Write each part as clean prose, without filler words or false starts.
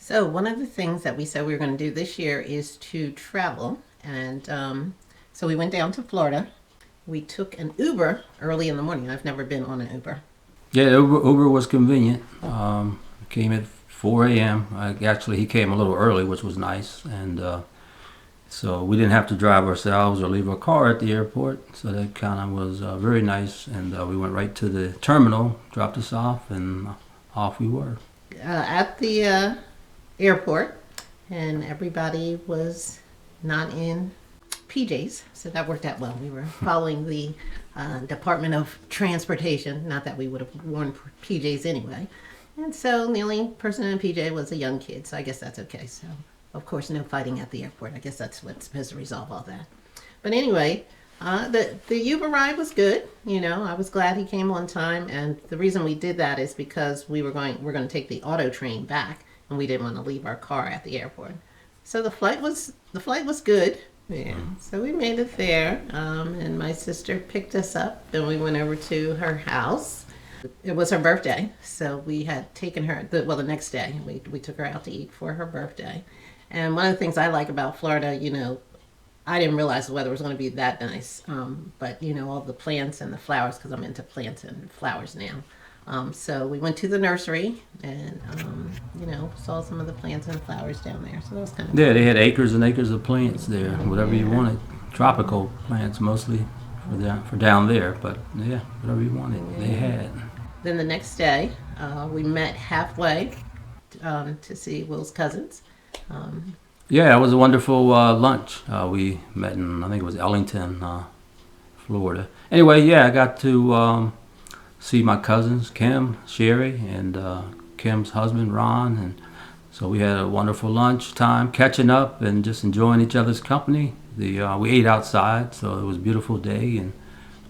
So one of the things that we said we were going to do this year is to travel, and so we went down to Florida. We took an Uber early in the morning. I've never been on an Uber. Yeah, Uber was convenient. Came at 4 a.m. Actually, he came a little early, which was nice, and so we didn't have to drive ourselves or leave our car at the airport. So that kind of was very nice, and we went right to the terminal, dropped us off, and off we were. At the airport, and everybody was not in PJs, so that worked out well. We were following the Department of Transportation, not that we would have worn PJs anyway. And so the only person in PJ was a young kid, so I guess that's okay. So, of course, no fighting at the airport. I guess that's what's supposed to resolve all that. But anyway, the Uber ride was good. You know, I was glad he came on time, and the reason we did that is because we're going to take the AutoTrain back, and we didn't want to leave our car at the airport. So the flight was good. Yeah. So we made it there, and my sister picked us up, and we went over to her house. It was her birthday, so we had taken her. The next day we took her out to eat for her birthday. And one of the things I like about Florida, you know, I didn't realize the weather was going to be that nice, but you know, all the plants and the flowers, because I'm into plants and flowers now. So we went to the nursery and, you know, saw some of the plants and flowers down there. So that was kind of Yeah, they had acres and acres of plants there, whatever you wanted. Tropical plants mostly for down there, but yeah, whatever you wanted, they had. Then the next day, we met halfway to see Will's cousins. Yeah, it was a wonderful lunch. We met in, I think it was Ellington, Florida. Anyway, yeah, I got to see my cousins, Kim, Sherry, and Kim's husband, Ron. And so we had a wonderful lunch time, catching up and just enjoying each other's company. We ate outside, so it was a beautiful day and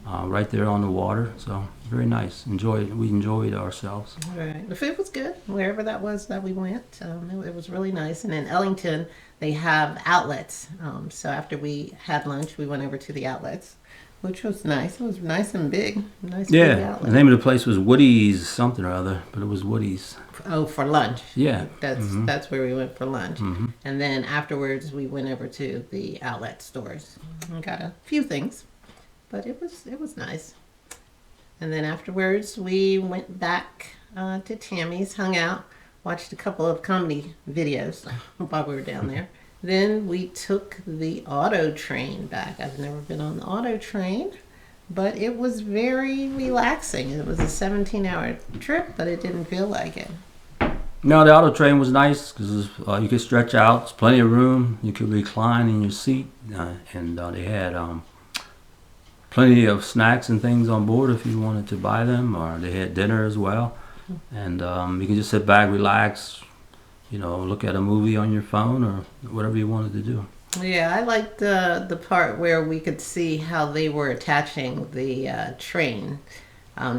right there on the water. So very nice. We enjoyed ourselves. Right. The food was good wherever that was that we went. It was really nice. And in Ellington, they have outlets. So after we had lunch, we went over to the outlets, which was nice. It was nice and big. Nice big Yeah, outlet. the name of the place was Woody's something or other, but it was Woody's. Oh, for lunch. Yeah. That's where we went for lunch. And then afterwards, we went over to the outlet stores and got a few things, but it was nice. And then afterwards, we went back to Tammy's, hung out, watched a couple of comedy videos while we were down there. Then we took the AutoTrain back. I've never been on the AutoTrain, but it was very relaxing. It was a 17-hour trip, but it didn't feel like it. No, the auto train was nice because you could stretch out. There's plenty of room. You could recline in your seat, and they had plenty of snacks and things on board if you wanted to buy them, or they had dinner as well. And you can just sit back, relax, you know, look at a movie on your phone or whatever you wanted to do. Yeah, I liked the part where we could see how they were attaching the train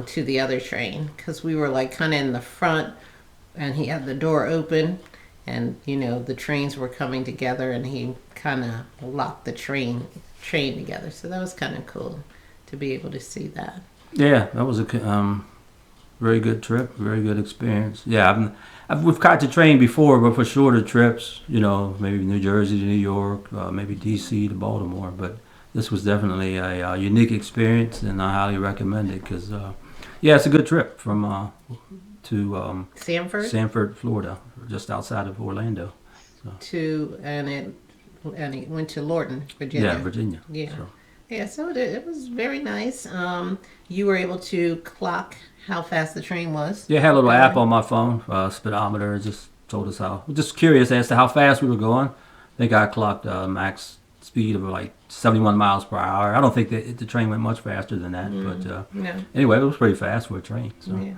to the other train, because we were like kind of in the front, and he had the door open, and you know the trains were coming together, and he kind of locked the train together. So that was kind of cool to be able to see that. Yeah, that was a very good trip, very good experience. Yeah, we've caught the train before, but for shorter trips, you know, maybe New Jersey to New York, maybe D.C. to Baltimore. But this was definitely a unique experience, and I highly recommend it because, yeah, it's a good trip from to Sanford, Florida, just outside of Orlando. So. And it went to Lorton, Virginia. Yeah, Virginia. Yeah. So. Yeah, so it was very nice. You were able to clock how fast the train was. Yeah, I had a little app on my phone, speedometer, just told us just curious as to how fast we were going. I think I clocked max speed of like 71 miles per hour. I don't think the train went much faster than that, but no. Anyway, it was pretty fast for a train. So.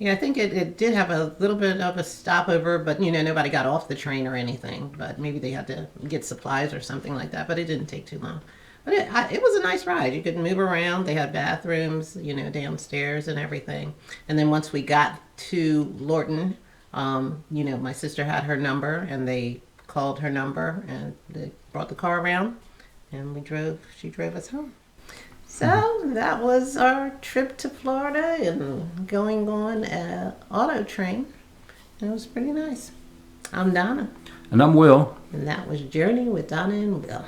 Yeah, I think it did have a little bit of a stopover, but you know, nobody got off the train or anything. But maybe they had to get supplies or something like that. But it didn't take too long. But it was a nice ride. You could move around. They had bathrooms, you know, downstairs and everything. And then once we got to Lorton, you know, my sister had her number, and they called her number, and they brought the car around, and she drove us home. So that was our trip to Florida and going on AutoTrain. It was pretty nice. I'm Donna, And I'm Will. and that was Journey with Donna and Will.